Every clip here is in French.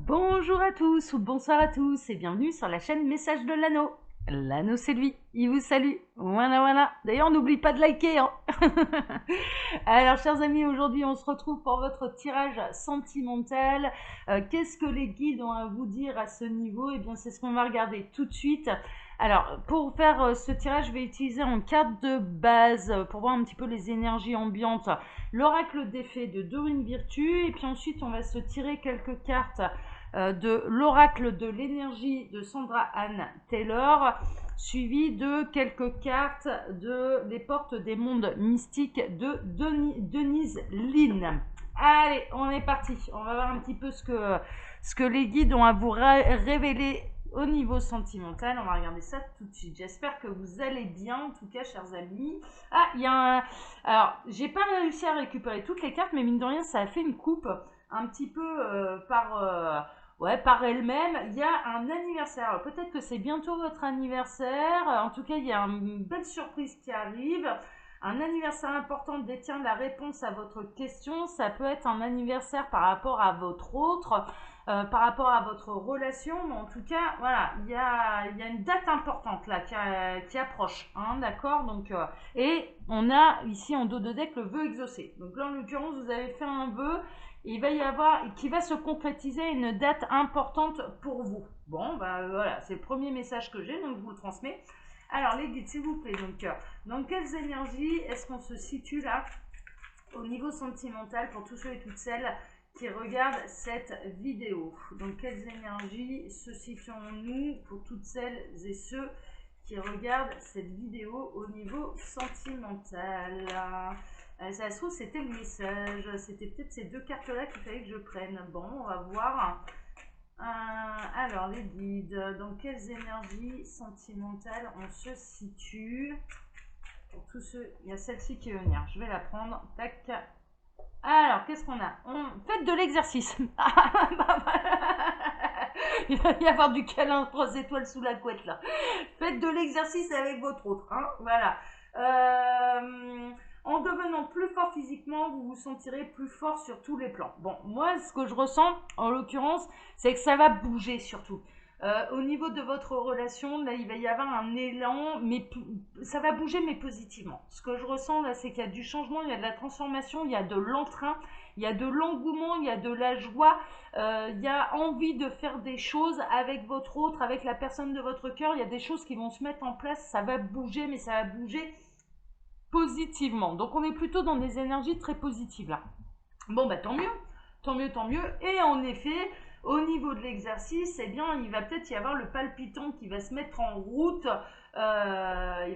Bonjour à tous ou bonsoir à tous et bienvenue sur la chaîne Message de l'Anneau. L'Anneau c'est lui, il vous salue. Voilà, voilà. D'ailleurs, n'oublie pas de liker. Hein. Alors, chers amis, aujourd'hui, on se retrouve pour votre tirage sentimental. Qu'est-ce que les guides ont à vous dire à ce niveau? Eh bien, c'est ce qu'on va regarder tout de suite. Alors, pour faire ce tirage, je vais utiliser en carte de base pour voir un petit peu les énergies ambiantes. L'oracle des fées de Dorine Virtue. Et puis ensuite, on va se tirer quelques cartes de l'oracle de l'énergie de Sandra Anne Taylor, suivi de quelques cartes de Les portes des mondes mystiques de Denise Lynn. Allez, on est parti. On va voir un petit peu ce que les guides ont à vous révéler au niveau sentimental. On va regarder ça tout de suite. J'espère que vous allez bien, en tout cas, chers amis. Ah, il y a un... Alors, j'ai pas réussi à récupérer toutes les cartes, mais mine de rien, ça a fait une coupe un petit peu par elle-même. Il y a un anniversaire. Peut-être que c'est bientôt votre anniversaire. En tout cas, il y a une belle surprise qui arrive. Un anniversaire important détient la réponse à votre question. Ça peut être un anniversaire par rapport à votre autre, par rapport à votre relation. Mais en tout cas, voilà, il y a une date importante là qui approche. Hein, d'accord. Donc, et on a ici en dos de deck le vœu exaucé. Donc là, en l'occurrence, vous avez fait un vœu. Il va y avoir, qui va se concrétiser une date importante pour vous. Bon, bah voilà, c'est le premier message que j'ai, donc je vous le transmets. Alors les guides, s'il vous plaît, donc dans quelles énergies est-ce qu'on se situe là au niveau sentimental pour tous ceux et toutes celles qui regardent cette vidéo? Dans quelles énergies se situons-nous pour toutes celles et ceux qui regardent cette vidéo au niveau sentimental? Ça se trouve, c'était le message. C'était peut-être ces deux cartes-là qu'il fallait que je prenne. Bon, on va voir. Alors, les guides. Dans quelles énergies sentimentales on se situe? Pour tous ceux... Il y a celle-ci qui veut venir. Je vais la prendre. Tac. Alors, qu'est-ce qu'on a? Faites de l'exercice. Il va y avoir du câlin 3 étoiles sous la couette, là. Faites de l'exercice avec votre autre. Hein, voilà. En devenant plus fort physiquement, vous vous sentirez plus fort sur tous les plans. Bon, moi, ce que je ressens, en l'occurrence, c'est que ça va bouger surtout. Au niveau de votre relation, là, il va y avoir un élan, mais ça va bouger, mais positivement. Ce que je ressens, là, c'est qu'il y a du changement, il y a de la transformation, il y a de l'entrain, il y a de l'engouement, il y a de la joie, il y a envie de faire des choses avec votre autre, avec la personne de votre cœur. Il y a des choses qui vont se mettre en place, ça va bouger, mais ça va bouger positivement. Donc on est plutôt dans des énergies très positives là. Bon bah tant mieux, tant mieux, tant mieux. Et en effet, au niveau de l'exercice, eh bien il va peut-être y avoir le palpitant qui va se mettre en route. Il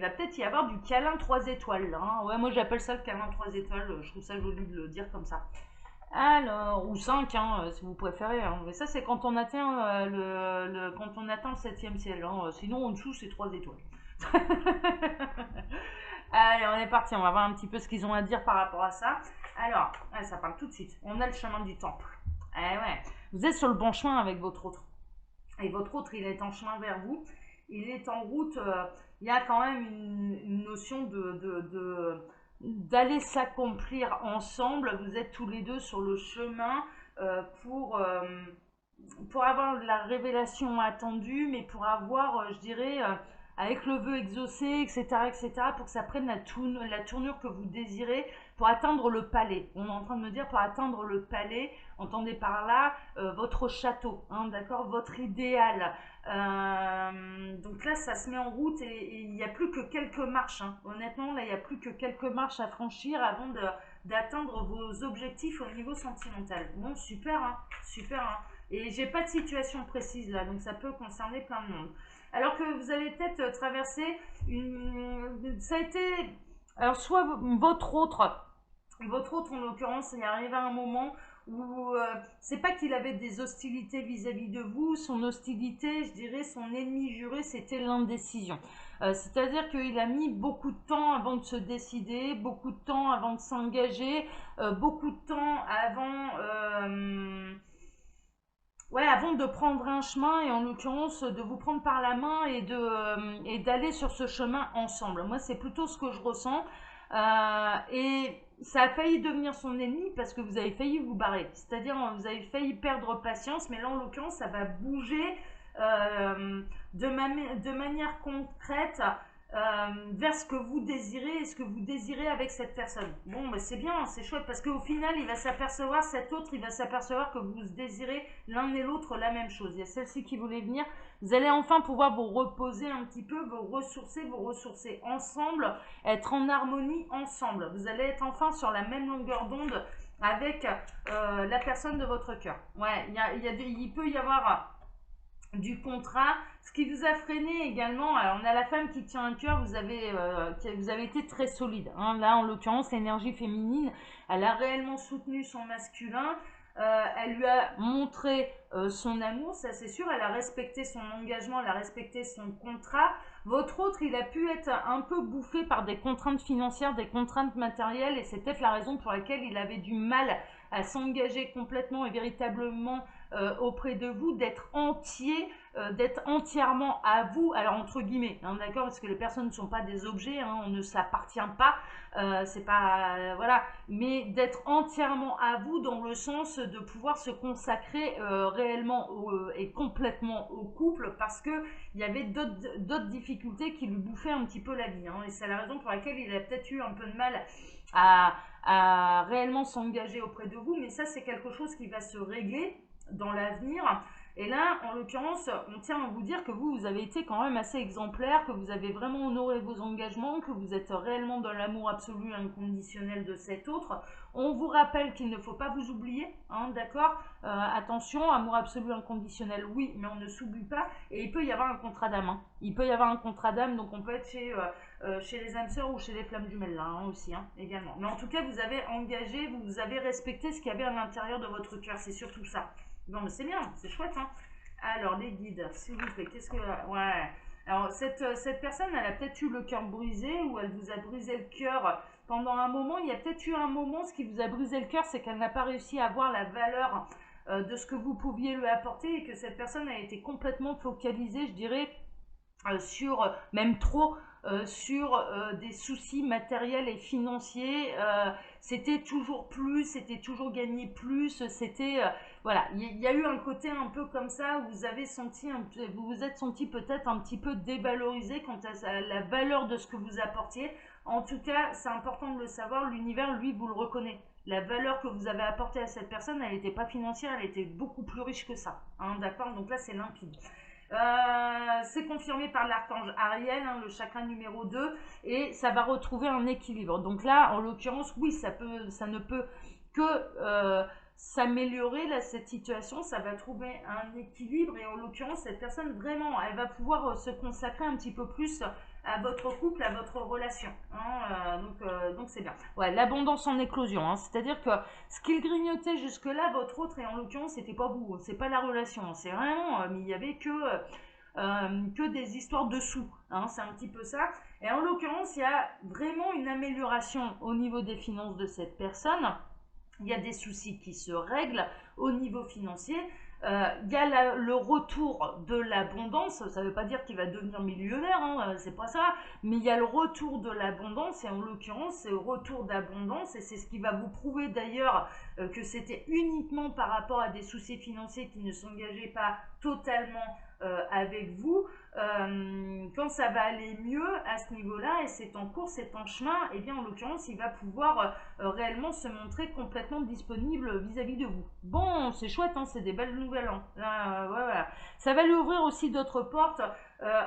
va peut-être y avoir du câlin 3 étoiles là. Hein. Ouais, moi j'appelle ça le câlin 3 étoiles, je trouve ça joli de le dire comme ça. Alors, ou 5, hein, si vous préférez. Hein. Mais ça, c'est quand on atteint quand on atteint le 7e ciel. Hein. Sinon, en dessous, c'est 3 étoiles. Allez, on est parti. On va voir un petit peu ce qu'ils ont à dire par rapport à ça. Alors, ça parle tout de suite. On a le chemin du temple. Eh ouais. Vous êtes sur le bon chemin avec votre autre. Et votre autre, il est en chemin vers vous. Il est en route. Il y a quand même une notion d'aller s'accomplir ensemble. Vous êtes tous les deux sur le chemin pour avoir la révélation attendue, mais pour avoir, je dirais, avec le vœu exaucé, etc., pour que ça prenne la tournure que vous désirez, pour atteindre le palais. On est en train de me dire pour atteindre le palais, entendez par là votre château, hein, d'accord, votre idéal. Donc là, ça se met en route et il n'y a plus que quelques marches. Hein. Honnêtement, là, il n'y a plus que quelques marches à franchir avant d'atteindre vos objectifs au niveau sentimental. Bon, super, hein, super. Hein. Et j'ai pas de situation précise là, donc ça peut concerner plein de monde. Alors que vous allez peut-être traverser ça a été... Alors soit votre autre en l'occurrence, il arrive à un moment où c'est pas qu'il avait des hostilités vis-à-vis de vous, son hostilité, je dirais, son ennemi juré, c'était l'indécision. C'est-à-dire qu'il a mis beaucoup de temps avant de se décider, beaucoup de temps avant de s'engager, beaucoup de temps avant de prendre un chemin et en l'occurrence de vous prendre par la main et d'aller sur ce chemin ensemble. Moi, c'est plutôt ce que je ressens. Et ça a failli devenir son ennemi parce que vous avez failli vous barrer. C'est-à-dire, vous avez failli perdre patience, mais là, en l'occurrence, ça va bouger de manière concrète vers ce que vous désirez et ce que vous désirez avec cette personne. Bon, bah, c'est bien, c'est chouette, parce qu'au final, il va s'apercevoir, cet autre, il va s'apercevoir que vous désirez l'un et l'autre la même chose. Il y a celle-ci qui voulait venir. Vous allez enfin pouvoir vous reposer un petit peu, vous ressourcer ensemble, être en harmonie ensemble. Vous allez être enfin sur la même longueur d'onde avec la personne de votre cœur. Ouais, il peut y avoir du contrat. Ce qui vous a freiné également, alors on a la femme qui tient un cœur, vous avez été très solide. Hein. Là, en l'occurrence, l'énergie féminine, elle a réellement soutenu son masculin. Elle lui a montré son amour, ça c'est sûr, elle a respecté son engagement, elle a respecté son contrat. Votre autre, il a pu être un peu bouffé par des contraintes financières, des contraintes matérielles, et c'est peut-être la raison pour laquelle il avait du mal à s'engager complètement et véritablement auprès de vous, d'être entier, d'être entièrement à vous, alors entre guillemets, hein, d'accord, parce que les personnes ne sont pas des objets, hein, on ne s'appartient pas, c'est pas, voilà, mais d'être entièrement à vous dans le sens de pouvoir se consacrer réellement et complètement au couple, parce que il y avait d'autres difficultés qui lui bouffaient un petit peu la vie, hein, et c'est la raison pour laquelle il a peut-être eu un peu de mal à réellement s'engager auprès de vous, mais ça c'est quelque chose qui va se régler dans l'avenir. Et là, en l'occurrence, on tient à vous dire que vous avez été quand même assez exemplaire, que vous avez vraiment honoré vos engagements, que vous êtes réellement dans l'amour absolu et inconditionnel de cet autre. On vous rappelle qu'il ne faut pas vous oublier, hein, d'accord, attention, amour absolu inconditionnel, oui, mais on ne s'oublie pas. Et il peut y avoir un contrat d'âme. Hein. Il peut y avoir un contrat d'âme, donc on peut être chez les âmes sœurs ou chez les flammes jumelles, là hein, aussi, hein, également. Mais en tout cas, vous avez engagé, vous avez respecté ce qu'il y avait à l'intérieur de votre cœur, c'est surtout ça. Non, mais c'est bien, c'est chouette. Hein. Alors, les guides, s'il vous plaît, qu'est-ce que... Ouais. Alors, cette personne, elle a peut-être eu le cœur brisé ou elle vous a brisé le cœur pendant un moment. Il y a peut-être eu un moment, ce qui vous a brisé le cœur, c'est qu'elle n'a pas réussi à voir la valeur de ce que vous pouviez lui apporter et que cette personne a été complètement focalisée, je dirais, sur, même trop, sur des soucis matériels et financiers. C'était toujours plus, c'était toujours gagner plus, c'était... voilà, il y a eu un côté un peu comme ça où vous avez senti, vous vous êtes senti peut-être un petit peu dévalorisé quant à la valeur de ce que vous apportiez. En tout cas, c'est important de le savoir, l'univers, lui, vous le reconnaît. La valeur que vous avez apportée à cette personne, elle n'était pas financière, elle était beaucoup plus riche que ça. Hein, d'accord. Donc là, c'est limpide. C'est confirmé par l'archange Ariel, hein, le chakra numéro 2, et ça va retrouver un équilibre. Donc là, en l'occurrence, oui, ça ne peut que s'améliorer là, cette situation, ça va trouver un équilibre, et en l'occurrence, cette personne, vraiment, elle va pouvoir se consacrer un petit peu plus à votre couple, à votre relation. Hein, donc c'est bien. Ouais, l'abondance en éclosion, hein, c'est-à-dire que ce qu'il grignotait jusque-là, votre autre, et en l'occurrence, c'était pas vous, c'est pas la relation, c'est vraiment, mais il y avait que des histoires de sous, hein, c'est un petit peu ça. Et en l'occurrence, il y a vraiment une amélioration au niveau des finances de cette personne. Il y a des soucis qui se règlent au niveau financier. Il y a le retour de l'abondance, ça ne veut pas dire qu'il va devenir millionnaire, hein, c'est pas ça, mais il y a le retour de l'abondance, et en l'occurrence, c'est le retour d'abondance, et c'est ce qui va vous prouver d'ailleurs que c'était uniquement par rapport à des soucis financiers qui ne s'engageaient pas totalement avec vous. Quand ça va aller mieux à ce niveau-là, et c'est en cours, c'est en chemin, et bien en l'occurrence, il va pouvoir réellement se montrer complètement disponible vis-à-vis de vous. Bon, c'est chouette, hein, c'est des belles nouvelles. Hein. Voilà. Ça va lui ouvrir aussi d'autres portes,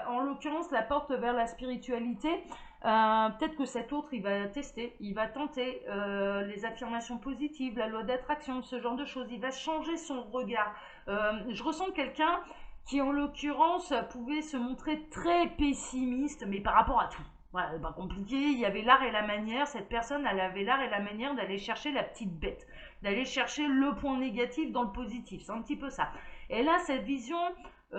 en l'occurrence la porte vers la spiritualité. Peut-être que cet autre, il va tester, il va tenter les affirmations positives, la loi d'attraction, ce genre de choses. Il va changer son regard. Je ressens quelqu'un qui en l'occurrence pouvait se montrer très pessimiste, mais par rapport à tout. Voilà, c'est pas compliqué, il y avait l'art et la manière, cette personne, elle avait l'art et la manière d'aller chercher la petite bête, d'aller chercher le point négatif dans le positif, c'est un petit peu ça. Et là, cette vision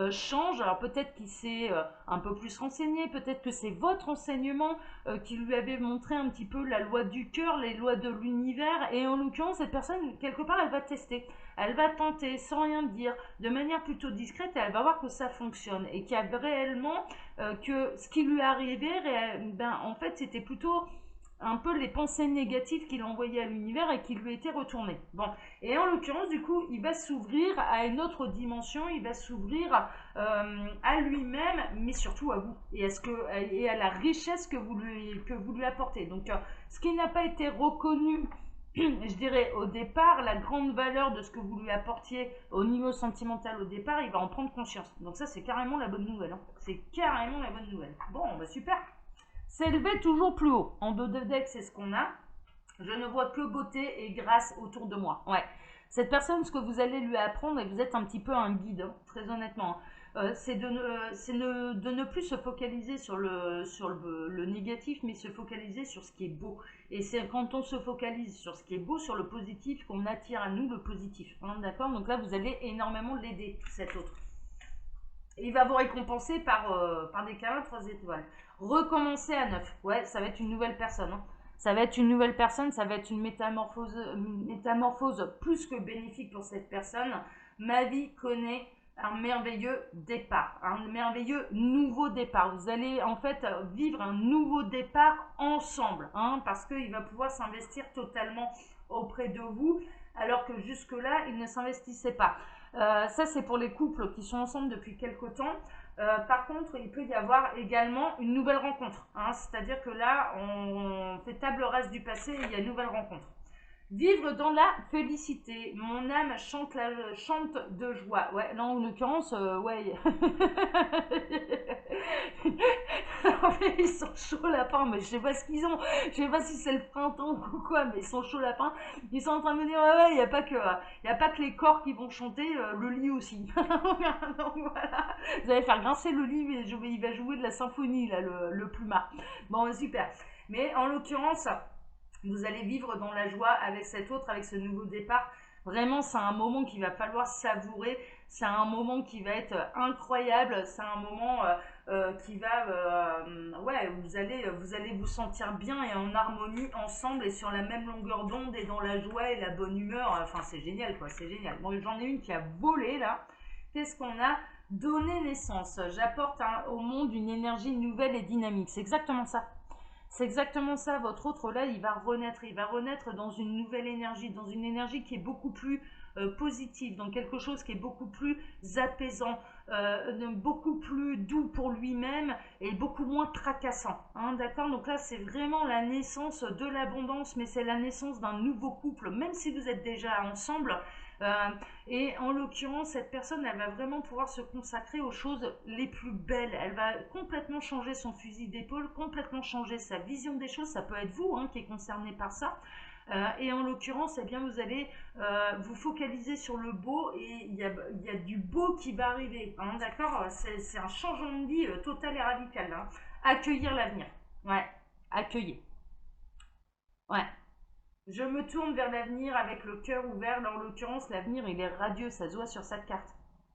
change, alors peut-être qu'il s'est un peu plus renseigné, peut-être que c'est votre enseignement qui lui avait montré un petit peu la loi du cœur, les lois de l'univers, et en l'occurrence, cette personne, quelque part, elle va tester, elle va tenter sans rien dire, de manière plutôt discrète, et elle va voir que ça fonctionne, et qu'il y a réellement que ce qui lui est arrivé, ben, en fait, c'était plutôt un peu les pensées négatives qu'il envoyait à l'univers et qui lui étaient retournées. Bon, et en l'occurrence, du coup, il va s'ouvrir à une autre dimension, il va s'ouvrir à lui-même, mais surtout à vous, et à la richesse que vous lui apportez. Donc, ce qui n'a pas été reconnu, je dirais au départ, la grande valeur de ce que vous lui apportiez au niveau sentimental au départ, il va en prendre conscience. Donc ça, c'est carrément la bonne nouvelle. Hein. C'est carrément la bonne nouvelle. Bon, bah super. S'élever toujours plus haut. En dos de deck, c'est ce qu'on a. Je ne vois que beauté et grâce autour de moi. Ouais. Cette personne, ce que vous allez lui apprendre, et vous êtes un petit peu un guide, hein, très honnêtement, c'est de ne plus se focaliser sur le négatif, mais se focaliser sur ce qui est beau. Et c'est quand on se focalise sur ce qui est beau, sur le positif, qu'on attire à nous le positif. Hein, d'accord? Donc là, vous allez énormément l'aider, cet autre. Et il va vous récompenser par des câlins 3 étoiles. Recommencer à 9. Ouais, ça va être une nouvelle personne. Hein. Ça va être une nouvelle personne, ça va être une métamorphose plus que bénéfique pour cette personne. Ma vie connaît un merveilleux départ, un merveilleux nouveau départ. Vous allez en fait vivre un nouveau départ ensemble, hein, parce qu'il va pouvoir s'investir totalement auprès de vous, alors que jusque-là, il ne s'investissait pas. Ça, c'est pour les couples qui sont ensemble depuis quelque temps. Par contre, il peut y avoir également une nouvelle rencontre. Hein, c'est-à-dire que là, on fait table rase du passé et il y a une nouvelle rencontre. Vivre dans la félicité. Mon âme chante de joie. Ouais, là en l'occurrence, ouais. En fait, ils sont chauds lapins, mais je sais pas ce qu'ils ont. Je sais pas si c'est le printemps ou quoi, mais ils sont chauds lapins. Ils sont en train de me dire, ouais, il n'y a pas que les corps qui vont chanter, le lit aussi. Donc voilà. Vous allez faire grincer le lit, mais il va jouer de la symphonie, là, le plumard. Bon, super. Mais en l'occurrence, vous allez vivre dans la joie avec cet autre, avec ce nouveau départ. Vraiment, c'est un moment qu'il va falloir savourer. C'est un moment qui va être incroyable. C'est un moment qui va, ouais, vous allez vous sentir bien et en harmonie ensemble et sur la même longueur d'onde et dans la joie et la bonne humeur. Enfin, c'est génial, quoi. C'est génial. Bon, j'en ai une qui a volé là. Qu'est-ce qu'on a? Donner naissance. J'apporte au monde une énergie nouvelle et dynamique. C'est exactement ça. C'est exactement ça, votre autre là, il va renaître dans une nouvelle énergie, dans une énergie qui est beaucoup plus positive, dans quelque chose qui est beaucoup plus apaisant, beaucoup plus doux pour lui-même et beaucoup moins tracassant. Hein, d'accord? Donc là, c'est vraiment la naissance de l'abondance, mais c'est la naissance d'un nouveau couple, même si vous êtes déjà ensemble. Et en l'occurrence, cette personne, elle va vraiment pouvoir se consacrer aux choses les plus belles. Elle va complètement changer son fusil d'épaule, complètement changer sa vision des choses. Ça peut être vous hein, qui est concerné par ça. Et en l'occurrence, eh bien, vous allez vous focaliser sur le beau et il y a du beau qui va arriver. Hein, d'accord? C'est un changement de vie total et radical. Hein. Accueillir l'avenir. Ouais, accueillir. Ouais. Je me tourne vers l'avenir avec le cœur ouvert. Là, en l'occurrence, l'avenir, il est radieux. Ça se voit sur cette carte.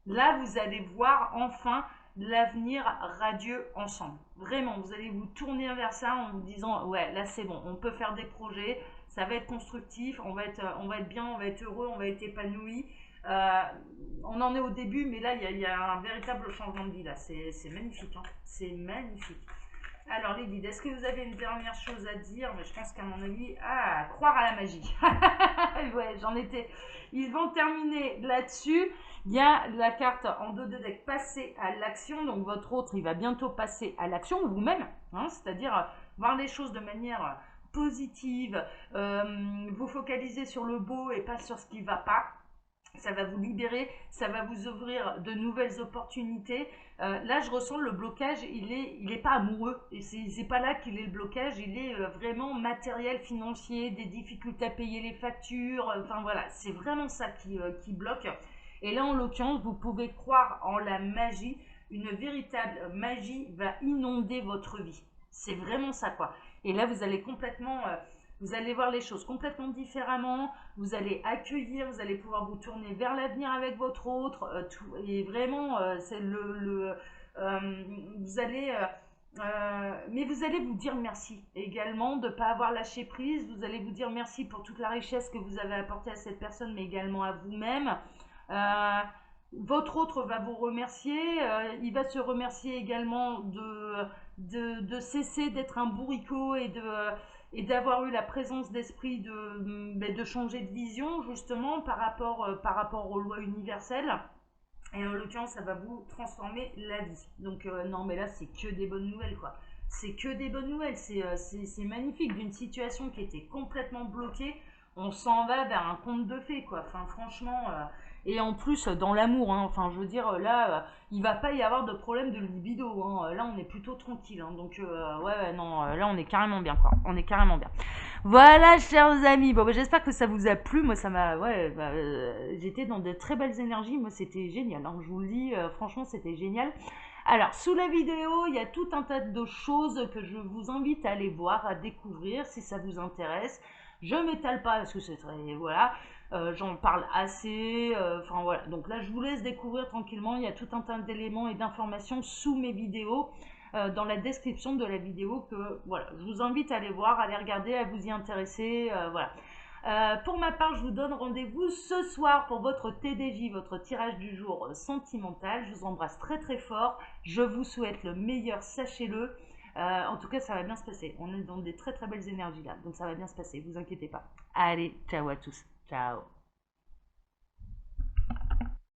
Là, vous allez voir enfin l'avenir radieux ensemble. Vraiment, vous allez vous tourner vers ça en vous disant, ouais, là, c'est bon. On peut faire des projets. Ça va être constructif. On va être bien, on va être heureux, on va être épanoui. On en est au début, mais là, il y a un véritable changement de vie. Là, c'est magnifique. Hein. C'est magnifique. Alors les guides, est-ce que vous avez une dernière chose à dire? Mais je pense qu'à mon avis, croire à la magie. Ouais, j'en étais. Ils vont terminer là-dessus. Il y a la carte en dos de deck, passer à l'action. Donc votre autre, il va bientôt passer à l'action, vous-même. Hein, c'est-à-dire voir les choses de manière positive, vous focaliser sur le beau et pas sur ce qui ne va pas. Ça va vous libérer, ça va vous ouvrir de nouvelles opportunités. Là, je ressens le blocage, il est pas amoureux. Et c'est pas là qu'il est le blocage, il est vraiment matériel, financier, des difficultés à payer les factures. Enfin voilà, c'est vraiment ça qui bloque. Et là, en l'occurrence, vous pouvez croire en la magie. Une véritable magie va inonder votre vie. C'est vraiment ça, quoi. Et là, vous allez complètement... vous allez voir les choses complètement différemment, vous allez accueillir, vous allez pouvoir vous tourner vers l'avenir avec votre autre, et vraiment, c'est vous allez, mais vous allez vous dire merci également de ne pas avoir lâché prise, vous allez vous dire merci pour toute la richesse que vous avez apportée à cette personne, mais également à vous-même. Votre autre va vous remercier, il va se remercier également de cesser d'être un bourricot et et d'avoir eu la présence d'esprit de changer de vision justement par rapport aux lois universelles. Et en l'occurrence, ça va vous transformer la vie. Donc non, mais là, c'est que des bonnes nouvelles, quoi. C'est que des bonnes nouvelles. C'est magnifique. D'une situation qui était complètement bloquée, on s'en va vers un conte de fées, quoi. Enfin, franchement. Et en plus, dans l'amour, hein. Enfin, je veux dire, là, il va pas y avoir de problème de libido, hein. Là, on est plutôt tranquille, hein. Donc, ouais, non, là, on est carrément bien, quoi. On est carrément bien. Voilà, chers amis. Bon, bah, j'espère que ça vous a plu. Moi, ça m'a. Ouais, bah, j'étais dans de très belles énergies. Moi, c'était génial, hein. Je vous le dis, franchement, c'était génial. Alors, sous la vidéo, il y a tout un tas de choses que je vous invite à aller voir, à découvrir si ça vous intéresse. Je m'étale pas parce que c'est très. Voilà. J'en parle assez. Enfin, voilà. Donc là, je vous laisse découvrir tranquillement. Il y a tout un tas d'éléments et d'informations sous mes vidéos dans la description de la vidéo que voilà, je vous invite à aller voir, à les regarder, à vous y intéresser. Voilà. Pour ma part, je vous donne rendez-vous ce soir pour votre TDJ, votre tirage du jour sentimental. Je vous embrasse très très fort. Je vous souhaite le meilleur, sachez-le. En tout cas, ça va bien se passer. On est dans des très très belles énergies là, donc ça va bien se passer, vous inquiétez pas. Allez, ciao à tous. Ciao.